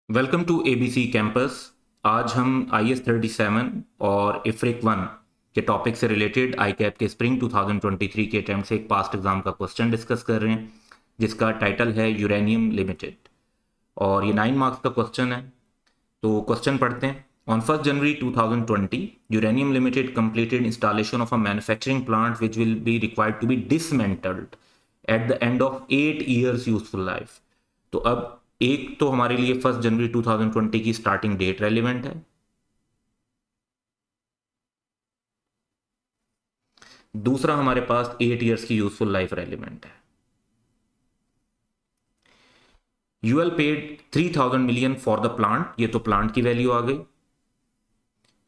Welcome to ABC campus. आज हम IS-37 और इफ्रिक 1 के टॉपिक से रिलेटेड आईकैप के स्प्रिंग 2023 के अटेम्प्ट से एक पास्ट एग्जाम का क्वेश्चन डिस्कस कर रहे हैं जिसका टाइटल है यूरेनियम लिमिटेड और ये 9 मार्क्स का क्वेश्चन है। तो क्वेश्चन पढ़ते हैं। On 1 January 2020 uranium limited completed installation of a manufacturing plant which will be required to be dismantled at the end of 8 years useful life। तो अब एक तो हमारे लिए 1 जनवरी 2020 की स्टार्टिंग डेट रेलिवेंट है, दूसरा हमारे पास 8 ईयर्स की यूजफुल लाइफ रेलिवेंट है। UL paid 3000 million for the plant, ये तो प्लांट की वैल्यू आ गई।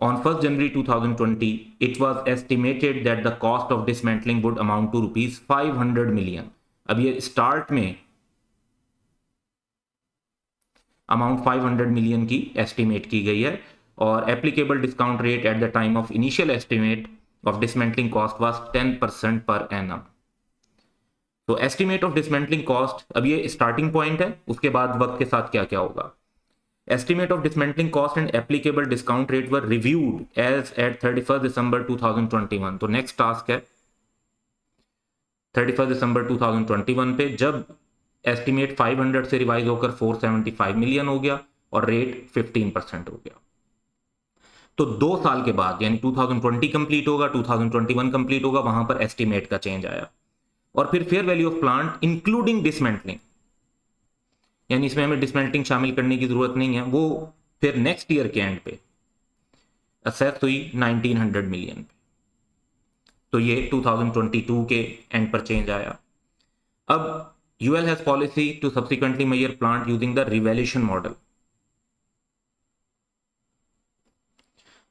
On 1st January 2020, it was estimated that the cost of dismantling would amount to rupees 500 million। अब ये स्टार्ट में अमाउंट 500 मिलियन की एस्टिमेट की गई है और applicable discount rate at the time of initial estimate of dismantling cost was 10% per annum. तो estimate of dismantling cost, अब ये स्टार्टिंग पॉइंट है, उसके बाद वक्त के साथ क्या क्या होगा। Estimate of dismantling cost and applicable discount rate were reviewed as at 31st December 2021। तो नेक्स्ट टास्क है 31st दिसंबर 2021 पे, जब एस्टिमेट 500 से रिवाइज होकर 475 मिलियन हो गया और रेट 15% हो गया। तो 2 साल के बाद यानी 2020 कंप्लीट होगा, 2021 कंप्लीट होगा, वहां पर एस्टिमेट का चेंज आया और फिर fair value of plant including dismantling, यानी इसमें हमें डिसमेंटलिंग शामिल करने की जरूरत नहीं है, वो फिर नेक्स्ट ईयर के एंड पे असेस हुई 1900 मिलियन पे। तो ये 2022 के एंड पर चेंज आया। अब UL has policy to subsequently measure plant using the revaluation model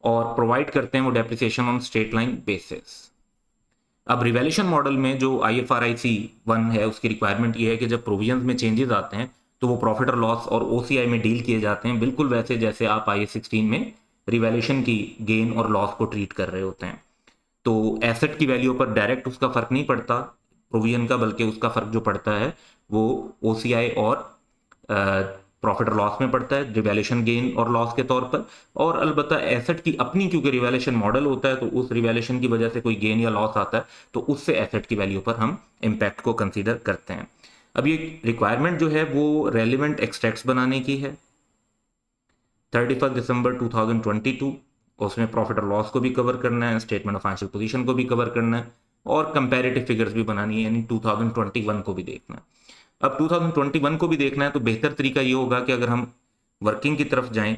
और प्रोवाइड करते हैं वो depreciation on straight line basis. अब रिवैल्यूएशन मॉडल में जो IFRIC 1 है उसकी रिक्वायरमेंट ये है कि जब प्रोविजंस में चेंजेस आते हैं तो वो प्रॉफिट और लॉस और OCI में डील किए जाते हैं, बिल्कुल वैसे जैसे आप IS-16 में रिवैल्यूएशन की गेन और लॉस को ट्रीट कर रहे होते हैं। तो एसेट की वैल्यू पर डायरेक्ट उसका फर्क नहीं पड़ता प्रोविजन का, बल्कि उसका फर्क जो पड़ता है वो OCI और प्रॉफिट और लॉस में पड़ता है, रिवैल्यूएशन गेन और लॉस के तौर पर। और अलबत्ता एसेट की अपनी, क्योंकि रिवैल्यूएशन मॉडल होता है तो उस रिवैल्यूएशन की वजह से कोई गेन या लॉस आता है तो उससे एसेट की वैल्यू पर हम इम्पैक्ट को कंसीडर करते हैं। अब ये रिक्वायरमेंट जो है वो रेलिवेंट एक्सट्रैक्ट्स बनाने की है 31 दिसंबर 2022। उसमें प्रॉफिट और लॉस को भी कवर करना है, स्टेटमेंट ऑफ फाइनेंशियल पोजीशन को भी कवर करना है और कंपैरेटिव फिगर्स भी बनानी है, यानी 2021 को भी देखना है। अब 2021 को भी देखना है तो बेहतर तरीका ये होगा कि अगर हम वर्किंग की तरफ जाएं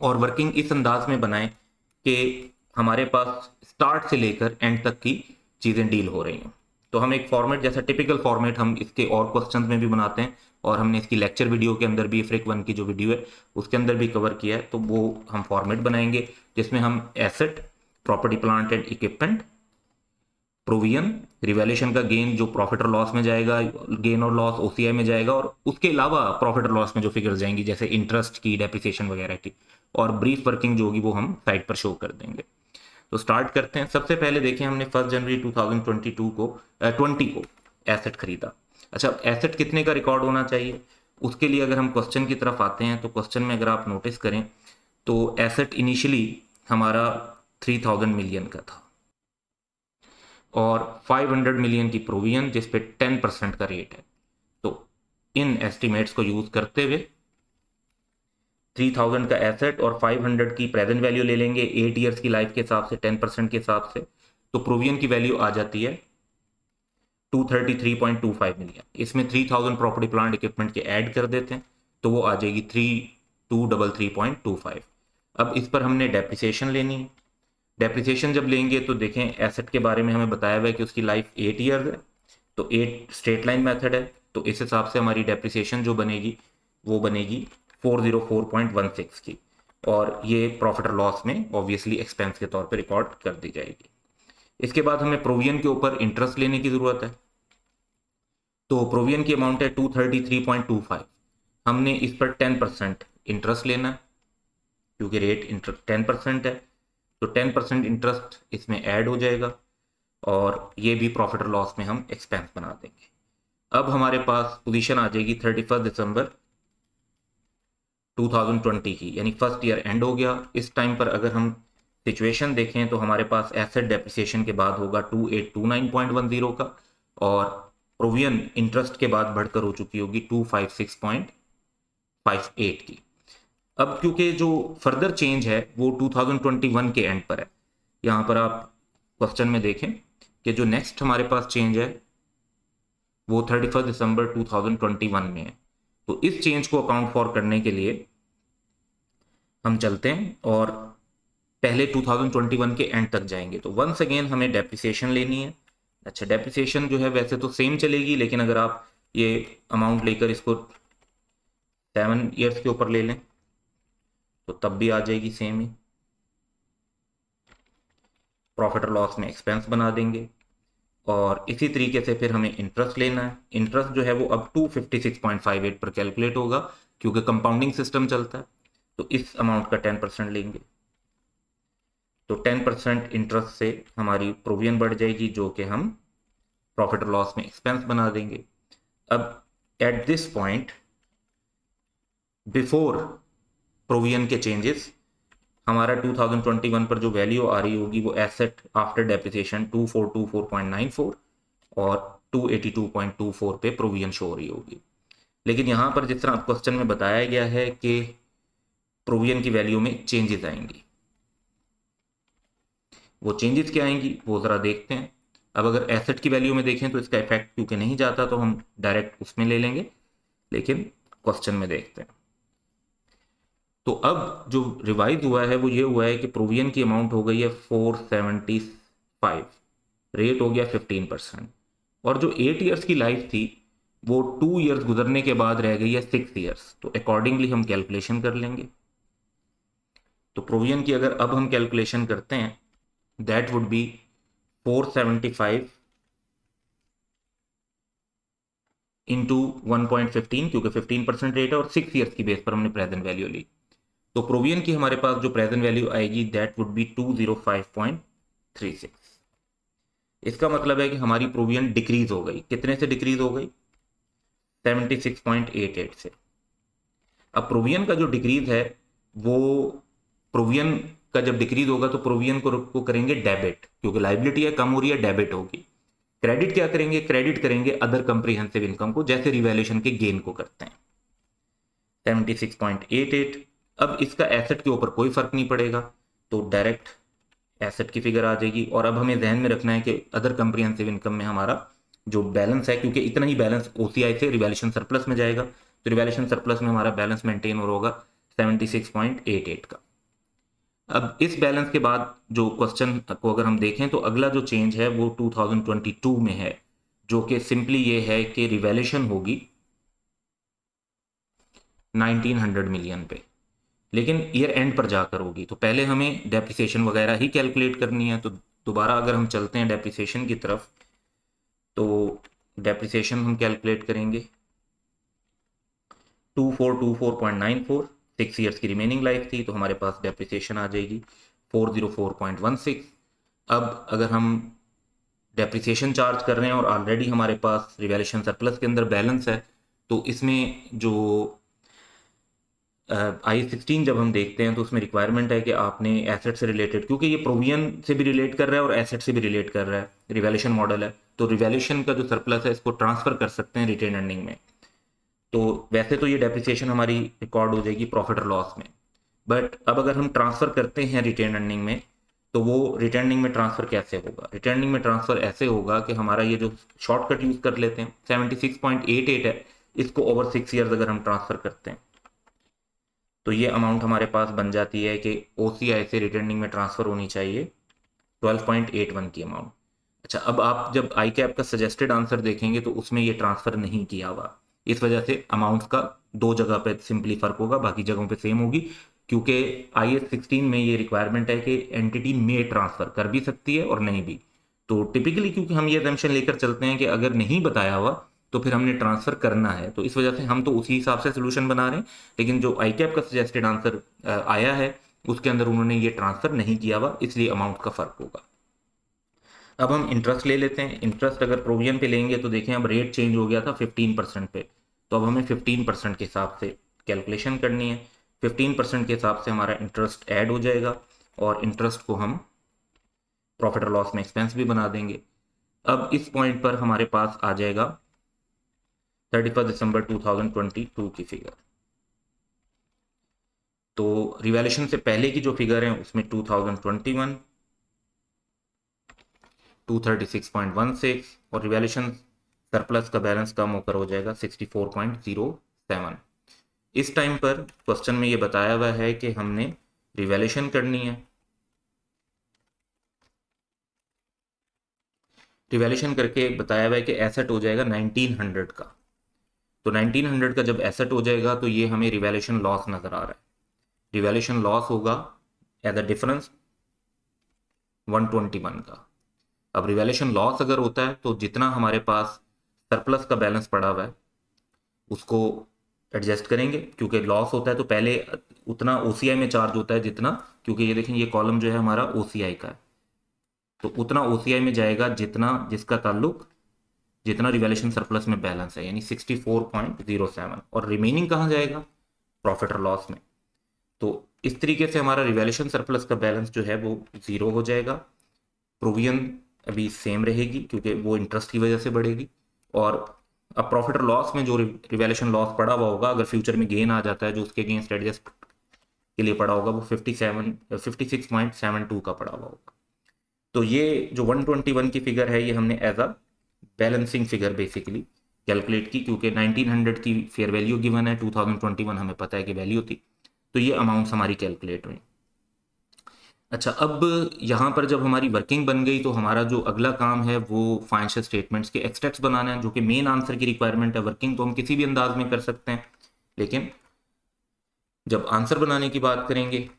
और वर्किंग इस अंदाज में बनाएं कि हमारे पास स्टार्ट से लेकर एंड तक की चीज़ें डील हो रही हैं। तो हम एक फॉर्मेट, जैसा टिपिकल फॉर्मेट हम इसके और क्वेश्चंस में भी बनाते हैं और हमने इसकी लेक्चर वीडियो के अंदर भी, फ्रिक 1 की जो वीडियो है उसके अंदर भी कवर किया है, तो वो हम फॉर्मेट बनाएंगे जिसमें हम asset, property plant and equipment, provision, revaluation का गेन जो प्रॉफिट और लॉस में जाएगा, गेन और लॉस OCI में जाएगा, और उसके अलावा प्रॉफिट और लॉस में जो फिगर्स जाएंगी जैसे इंटरेस्ट की, डेप्रिसिएशन वगैरह की, और ब्रीफ वर्किंग जो होगी वो हम साइड पर शो कर देंगे। तो स्टार्ट करते हैं। सबसे पहले देखें, हमने 1 जनवरी 2022 को 20 को एसेट खरीदा। अच्छा, एसेट कितने का रिकॉर्ड होना चाहिए, उसके लिए अगर हम क्वेश्चन की तरफ आते हैं तो क्वेश्चन में अगर आप नोटिस करें तो एसेट इनिशियली हमारा 3000 मिलियन का था और 500 मिलियन की प्रोविजन जिस पे 10% का रेट है। तो इन एस्टिमेट्स को यूज करते हुए 3000 का एसेट और 500 की प्रेजेंट वैल्यू ले लेंगे 8 ईयर्स की लाइफ के हिसाब से, 10% के हिसाब से, तो प्रोविजन की वैल्यू आ जाती है 233.25 मिलियन। इसमें 3000 प्रॉपर्टी प्लांट इक्विपमेंट के ऐड कर देते हैं तो वो आ जाएगी 3233.25। अब इस पर हमने डेप्रिसिएशन लेनी है। डेप्रिसिएशन जब लेंगे तो देखें, एसेट के बारे में हमें बताया हुआ है कि उसकी लाइफ 8 ईयर्स है, तो 8 स्ट्रेट लाइन मेथड है, तो इस हिसाब से हमारी डेप्रिसिएशन जो बनेगी वो बनेगी 404.16 की, और ये प्रॉफिट और लॉस में ऑब्वियसली एक्सपेंस के तौर पे रिकॉर्ड कर दी जाएगी। इसके बाद हमें प्रोविजन के ऊपर इंटरेस्ट लेने की जरूरत है, तो प्रोविजन की अमाउंट है 233.25। हमने इस पर 10% इंटरेस्ट लेना है क्योंकि रेट 10% है, तो 10% इंटरेस्ट इसमें ऐड हो जाएगा और ये भी प्रॉफिट और लॉस में हम एक्सपेंस बना देंगे। अब हमारे पास पोजीशन आ जाएगी 31 दिसंबर 2020 की, यानी फर्स्ट ईयर एंड हो गया। इस टाइम पर अगर हम सिचुएशन देखें तो हमारे पास एसेट डेप्रिसिएशन के बाद होगा 2829.10 का, और प्रोविजन इंटरेस्ट के बाद बढ़कर हो चुकी होगी 256.58 की। अब क्योंकि जो फर्दर चेंज है वो 2021 के एंड पर है, यहाँ पर आप क्वेश्चन में देखें कि जो नेक्स्ट हमारे पास चेंज है वो 31 दिसंबर 2021 में है। तो इस चेंज को अकाउंट फॉर करने के लिए हम चलते हैं और पहले 2021 के एंड तक जाएंगे। तो वंस अगेन हमें डेप्रिसिएशन लेनी है। अच्छा, डेप्रिसिएशन जो है वैसे तो सेम चलेगी, लेकिन अगर आप ये अमाउंट लेकर इसको 7 ईयर्स के ऊपर ले लें तो तब भी आ जाएगी सेम ही। प्रॉफिट और लॉस में एक्सपेंस बना देंगे, और इसी तरीके से फिर हमें इंटरेस्ट लेना है। इंटरेस्ट जो है वो अब 256.58 पर कैलकुलेट होगा, क्योंकि कंपाउंडिंग सिस्टम चलता है। तो इस अमाउंट का 10% लेंगे, तो 10% इंटरेस्ट से हमारी प्रोविजन बढ़ जाएगी, जो कि हम प्रॉफिट और लॉस में एक्सपेंस बना देंगे। अब at this point before provision के चेंजेस, हमारा 2021 पर जो वैल्यू आ रही होगी वो एसेट आफ्टर डेप्रिसिएशन 2424.94 और 282.24 पे प्रोविजन शो हो रही होगी। लेकिन यहाँ पर जिस तरह क्वेश्चन में बताया गया है कि प्रोविजन की वैल्यू में चेंजेस आएंगी, वो चेंजेस क्या आएंगी वो ज़रा देखते हैं। अब अगर एसेट की वैल्यू में देखें तो इसका इफेक्ट क्योंकि नहीं जाता तो हम डायरेक्ट उसमें ले लेंगे, लेकिन क्वेश्चन में देखते हैं। तो अब जो रिवाइज हुआ है वो ये हुआ है कि प्रोविजन की अमाउंट हो गई है 475, रेट हो गया 15%, और जो 8 ईयर्स की लाइफ थी वो 2 ईयर्स गुजरने के बाद रह गई है 6 ईयर्स। तो अकॉर्डिंगली हम कैलकुलेशन कर लेंगे। तो प्रोविजन की अगर अब हम कैलकुलेशन करते हैं, दैट वुड बी 475 इंटू 1.15, क्योंकि 15% रेट है और 6 ईयर्स की बेस पर हमने प्रेजेंट वैल्यू ली। तो प्रोविजन की हमारे पास जो प्रेजेंट वैल्यू आएगी दैट वुड बी 205.36। इसका मतलब है कि हमारी प्रोविजन डिक्रीज हो गई। कितने से डिक्रीज हो गई? 76.88 से। अब प्रोविजन का जो डिक्रीज है वो, प्रोविजन का जब डिक्रीज होगा तो प्रोविजन को करेंगे डेबिट, क्योंकि लाइबिलिटी है कम हो रही है, डेबिट होगी। क्रेडिट क्या करेंगे? क्रेडिट करेंगे अदर कंप्रीहेंसिव इनकम को, जैसे रिवैल्यूएशन के गेन को करते हैं। 76.88। अब इसका एसेट के ऊपर कोई फर्क नहीं पड़ेगा, तो डायरेक्ट एसेट की फिगर आ जाएगी। और अब हमें ध्यान में रखना है कि अदर कंप्रीहेंसिव इनकम में हमारा जो बैलेंस है, क्योंकि इतना ही बैलेंस ओसीआई से रिवैल्यूएशन सरप्लस में जाएगा, तो रिवैल्यूएशन सरप्लस में हमारा बैलेंस मेंटेन और होगा 76.88 का। अब इस बैलेंस के बाद जो क्वेश्चन को अगर हम देखें तो अगला जो चेंज है वो 2022 में है, जो कि सिंपली ये है कि रिवैल्यूएशन होगी 1900 मिलियन पे, लेकिन ईयर एंड पर जाकर होगी। तो पहले हमें डेप्रिसिएशन वगैरह ही कैलकुलेट करनी है। तो दोबारा अगर हम चलते हैं डेप्रिसिएशन की तरफ, तो डेप्रिसिएशन हम कैलकुलेट करेंगे 2424.94, 6 ईयर्स की रिमेनिंग लाइफ थी, तो हमारे पास डेप्रिसिएशन आ जाएगी 404.16। अब अगर हम डेप्रिसिएशन चार्ज कर रहे हैं और ऑलरेडी हमारे पास रिवैल्यूएशन सरप्लस के अंदर बैलेंस है, तो इसमें जो I-16 जब हम देखते हैं तो उसमें रिक्वायरमेंट है कि आपने एसेट से रिलेटेड, क्योंकि ये प्रोविजन से भी रिलेट कर रहा है और एसेट से भी रिलेट कर रहा है, रिवैल्यूएशन मॉडल है, तो रिवैल्यूएशन का जो सरप्लस है इसको ट्रांसफर कर सकते हैं रिटेन अर्निंग में। तो वैसे तो ये डेप्रिसिएशन हमारी रिकॉर्ड हो जाएगी प्रॉफिट और लॉस में, बट अब अगर हम ट्रांसफर करते हैं रिटेन अर्निंग में, तो वो रिटेन अर्निंग में ट्रांसफर कैसे होगा? रिटेन अर्निंग में ट्रांसफर ऐसे होगा कि हमारा ये जो शॉर्टकट यूज कर लेते हैं 76.88 है, इसको ओवर 6 ईयर्स अगर हम ट्रांसफर करते हैं तो ये अमाउंट हमारे पास बन जाती है कि ओसीआई से रिटर्निंग में ट्रांसफर होनी चाहिए 12.81 की अमाउंट। अच्छा, अब आप जब आई कैप का सजेस्टेड आंसर देखेंगे तो उसमें ये ट्रांसफर नहीं किया हुआ, इस वजह से अमाउंट्स का दो जगह पे सिंपली फर्क होगा, बाकी जगहों पे सेम होगी, क्योंकि IS-16 में ये रिक्वायरमेंट है कि एंटिटी में ट्रांसफर कर भी सकती है और नहीं भी। तो टिपिकली क्योंकि हम ये एजम्पशन लेकर चलते हैं कि अगर नहीं बताया हुआ तो फिर हमने ट्रांसफर करना है, तो इस वजह से हम तो उसी हिसाब से सोल्यूशन बना रहे हैं। लेकिन जो आई कैप का सजेस्टेड आंसर आया है उसके अंदर उन्होंने ये ट्रांसफर नहीं किया हुआ, इसलिए अमाउंट का फर्क होगा। अब हम इंटरेस्ट ले लेते हैं। इंटरेस्ट अगर प्रोविजन पे लेंगे तो देखें अब रेट चेंज हो गया था 15% पे, तो अब हमें 15% के हिसाब से कैलकुलेशन करनी है। 15% के हिसाब से हमारा इंटरेस्ट ऐड हो जाएगा और इंटरेस्ट को हम प्रॉफिट और लॉस में एक्सपेंस भी बना देंगे। अब इस पॉइंट पर हमारे पास आ जाएगा 31 दिसंबर 2022 की फिगर। तो रिवैल्यूएशन से पहले की जो फिगर है उसमें 2021 236.16 और रिवैल्यूएशन सरप्लस का बैलेंस कम होकर हो जाएगा 64.07। इस टाइम पर क्वेश्चन में ये बताया हुआ है कि हमने रिवैल्यूएशन करनी है। रिवैल्यूएशन करके बताया हुआ है कि एसेट हो जाएगा 1900 का। तो 1900 का जब एसेट हो जाएगा तो ये हमें रिवैल्यूएशन लॉस नजर आ रहा है। रिवैल्यूएशन लॉस होगा एज अ डिफरेंस 121 का। अब रिवैल्यूएशन लॉस अगर होता है तो जितना हमारे पास सरप्लस का बैलेंस पड़ा हुआ है उसको एडजस्ट करेंगे, क्योंकि लॉस होता है तो पहले उतना ओसीआई में चार्ज होता है जितना, क्योंकि ये देखें ये कॉलम जो है हमारा ओसीआई का है, तो उतना ओसीआई में जाएगा जितना जिसका ताल्लुक जितना रिवैल्यूएशन सरप्लस में बैलेंस है, यानी 64.07। और रिमेनिंग कहाँ जाएगा? प्रॉफिट और लॉस में। तो इस तरीके से हमारा रिवैल्यूएशन सरप्लस का बैलेंस जो है वो जीरो हो जाएगा। प्रोविजन अभी सेम रहेगी क्योंकि वो इंटरेस्ट की वजह से बढ़ेगी। और अब प्रॉफिट और लॉस में जो रिवैल्यूएशन लॉस पड़ा हुआ होगा, अगर फ्यूचर में गेन आ जाता है जो उसके अगेंस्ट एडजस्ट के लिए पड़ा होगा, वो 56.72 का पड़ा हुआ होगा। तो ये जो 121 की फिगर है ये हमने as a balancing figure basically calculate की, क्योंकि 1900 की फेयर वैल्यू गिवन है, 2021 हमें पता है कि वैल्यू थी, तो ये अमाउंट्स हमारी कैलकुलेट हुई। अच्छा, अब यहाँ पर जब हमारी वर्किंग बन गई तो हमारा जो अगला काम है वो फाइनेंशियल स्टेटमेंट्स के एक्सट्रैक्ट्स बनाना है, जो कि मेन आंसर की रिक्वायरमेंट है। वर्किंग तो हम किसी भी अंदाज में कर सकते हैं, लेकिन जब आंसर बनाने की बात करेंगे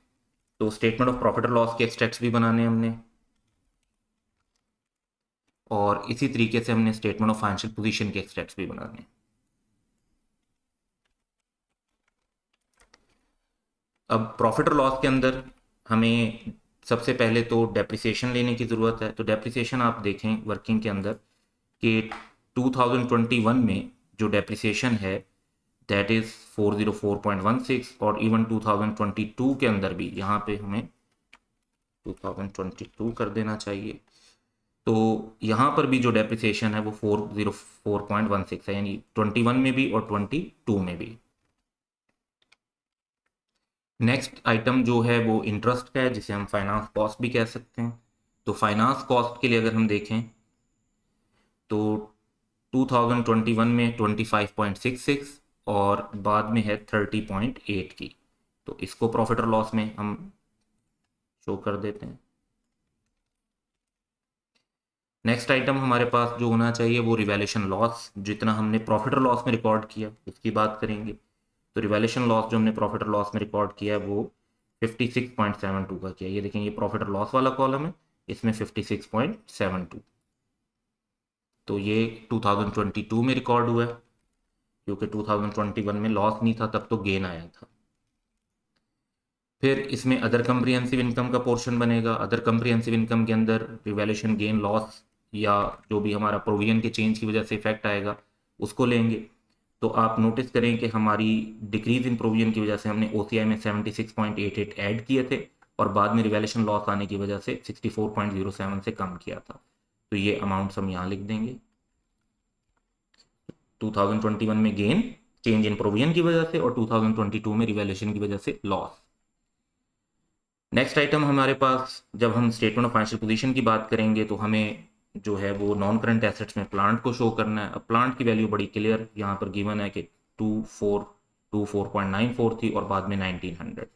तो स्टेटमेंट ऑफ प्रॉफिट और लॉस के एक्सट्रैक्ट्स भी बनाने हैं हमने, और इसी तरीके से हमने स्टेटमेंट ऑफ फाइनेंशियल पोजीशन के एक्सट्रैक्ट्स भी बनाने हैं। अब प्रॉफिट और लॉस के अंदर हमें सबसे पहले तो डेप्रिसिएशन लेने की ज़रूरत है। तो डेप्रिसिएशन आप देखें वर्किंग के अंदर कि 2021 में जो डेप्रिसिएशन है दैट इज़ 404.16, और इवन 2022 के अंदर भी यहाँ पे हमें 2022 कर देना चाहिए। तो यहाँ पर भी जो डेप्रिसिएशन है वो 404.16 है, यानी 21 में भी और 22 में भी। नेक्स्ट आइटम जो है वो इंटरेस्ट का है, जिसे हम फाइनेंस कॉस्ट भी कह सकते हैं। तो फाइनेंस कॉस्ट के लिए अगर हम देखें तो 2021 में 25.66 और बाद में है 30.8 की। तो इसको प्रॉफिट और लॉस में हम शो कर देते हैं। नेक्स्ट आइटम हमारे पास जो होना चाहिए वो रिवैल्यूएशन लॉस, जितना हमने प्रॉफिट और लॉस में रिकॉर्ड किया उसकी बात करेंगे। तो रिवैल्यूएशन लॉस जो हमने प्रॉफिट और लॉस में रिकॉर्ड किया है वो 56.72 का किया। ये देखें ये प्रॉफिट और लॉस वाला कॉलम है, इसमें 56.72। तो ये 2022 में रिकॉर्ड हुआ है, क्योंकि 2021 में लॉस नहीं था, तब तो गेन आया था। फिर इसमें अदर कम्प्रिहेंसिव इनकम का पोर्शन बनेगा। अदर कम्प्रिहेंसिव इनकम के अंदर रिवैल्यूएशन गेन लॉस या जो भी हमारा प्रोविजन के चेंज की वजह से इफेक्ट आएगा उसको लेंगे। तो आप नोटिस करें कि हमारी डिक्रीज इन प्रोविजन की वजह से हमने ओसीआई में 76.88 ऐड किए थे, और बाद में रिवैल्यूएशन लॉस आने की वजह से 64.07 से कम किया था। तो ये अमाउंट्स हम यहाँ लिख देंगे। 2021 में गेन चेंज इन प्रोविजन की वजह से, और 2022 में रिवैल्यूएशन की वजह से लॉस। नेक्स्ट आइटम हमारे पास जब हम स्टेटमेंट ऑफ फाइनेंशियल पोजीशन की बात करेंगे तो हमें जो है वो नॉन करंट एसेट्स में प्लांट को शो करना है। अब प्लांट की वैल्यू बड़ी क्लियर यहाँ पर गिवन है कि 2494 थी और बाद में 1900।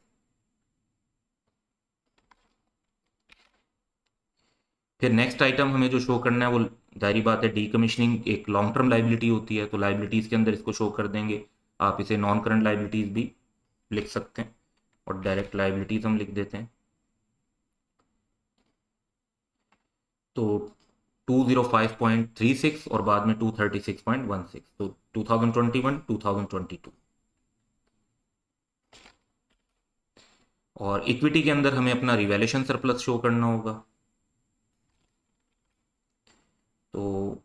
फिर नेक्स्ट आइटम हमें जो शो करना है वो जारी बात है डीकमीशनिंग एक लॉन्ग टर्म लाइबिलिटी होती है, तो लाइबिलिटीज़ के अंदर इसको शो कर देंगे। आप इसे नॉन करंट लाइबिलिटीज़ भी लिख सकते हैं, और डायरेक्ट लाइबिलिटीज़ हम लिख देते हैं। तो 205.36 और बाद में 236.16, तो 2021 2022। और इक्विटी के अंदर हमें अपना रिवैल्यूएशन सरप्लस शो करना होगा। तो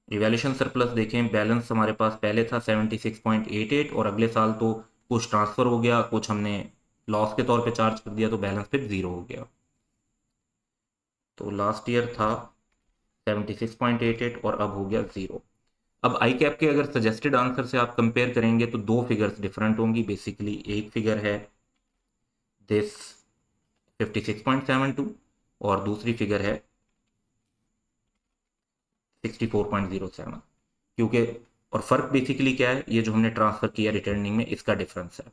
रिवैल्यूएशन सरप्लस देखें, बैलेंस हमारे पास पहले था 76.88 और अगले साल तो कुछ ट्रांसफ़र हो गया, कुछ हमने लॉस के तौर पे चार्ज कर दिया, तो बैलेंस फिर ज़ीरो हो गया। तो लास्ट ईयर था 76.88 और अब हो गया ज़ीरो। अब आई कैप के अगर सजेस्टेड आंसर से आप कंपेयर करेंगे तो दो फिगर्स डिफरेंट होंगी बेसिकली। एक फिगर है दिस 56.72 और दूसरी फिगर है 64.07। क्योंकि और फ़र्क बेसिकली क्या है, ये जो हमने ट्रांसफ़र किया रिटर्निंग में, इसका डिफरेंस है।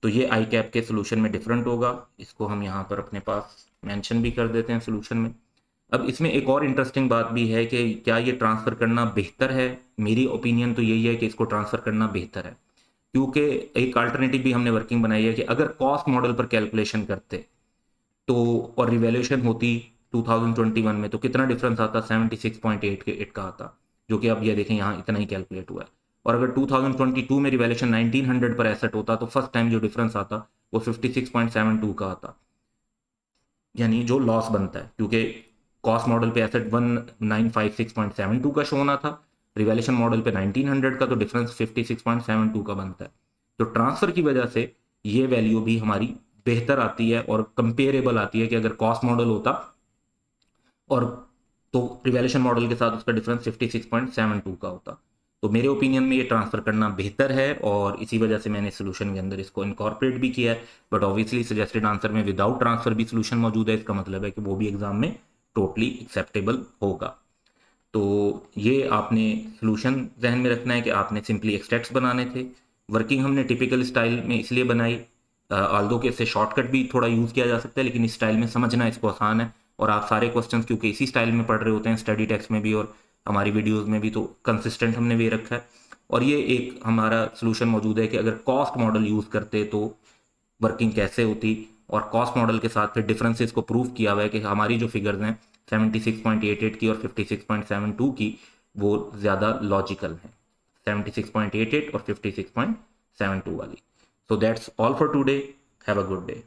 तो ये आई कैप के सोल्यूशन में डिफरेंट होगा। इसको हम यहाँ पर अपने पास मेंशन भी कर देते हैं सोल्यूशन में। अब इसमें एक और इंटरेस्टिंग बात भी है कि क्या ये ट्रांसफ़र करना बेहतर है। मेरी ओपिनियन तो यही है कि इसको ट्रांसफ़र करना बेहतर है, क्योंकि एक अल्टरनेटिव भी हमने वर्किंग बनाई है कि अगर कॉस्ट मॉडल पर कैलकुलेशन करते तो और रिवैल्यूएशन होती 2021 में, तो कितना डिफरेंस आता, 76.88 का आता, जो कि अब ये देखें यहाँ इतना ही कैलकुलेट हुआ है। और अगर 2022 में रिवैल्यूएशन 1900 पर एसेट होता तो फर्स्ट टाइम जो डिफरेंस आता वो 56.72 का आता, यानी जो लॉस बनता है, क्योंकि कॉस्ट मॉडल पे एसेट 1956.72 का शो होना था, रिवैल्यूएशन मॉडल पे 1900 का, तो डिफरेंस 56.72 का बनता है। तो ट्रांसफर की वजह से ये वैल्यू भी हमारी बेहतर आती है और कंपेरेबल आती है कि अगर कॉस्ट मॉडल होता और तो रिवैल्यूएशन मॉडल के साथ उसका डिफरेंस 56.72 का होता। तो मेरे ओपिनियन में ये ट्रांसफ़र करना बेहतर है और इसी वजह से मैंने सोल्यूशन के अंदर इसको इनकॉर्पोरेट भी किया है। बट ऑब्वियसली सजेस्टेड आंसर में विदाउट ट्रांसफ़र भी सोल्यूशन मौजूद है, इसका मतलब है कि वो भी एग्जाम में टोटली एक्सेप्टेबल होगा। तो ये आपने सोल्यूशन जहन में रखना है कि आपने सिंपली एक्सट्रैक्ट्स बनाने थे। वर्किंग हमने टिपिकल स्टाइल में इसलिए बनाई, आल्दो के इससे शॉर्टकट भी थोड़ा यूज़ किया जा सकता है, लेकिन इस स्टाइल में समझना इसको आसान है। और आप सारे क्वेश्चंस क्योंकि इसी स्टाइल में पढ़ रहे होते हैं, स्टडी टेक्स्ट में भी और हमारी वीडियोस में भी, तो कंसिस्टेंट हमने वे रखा है। और ये एक हमारा सोल्यूशन मौजूद है कि अगर कॉस्ट मॉडल यूज़ करते तो वर्किंग कैसे होती, और कॉस्ट मॉडल के साथ फिर डिफरेंसेस को प्रूव किया हुआ है कि हमारी जो फिगर्स हैं 76.88 की और 56.72 की, वो ज़्यादा लॉजिकल हैं, 76.88 और 56.72 वाली। So that's all for today, have a good day.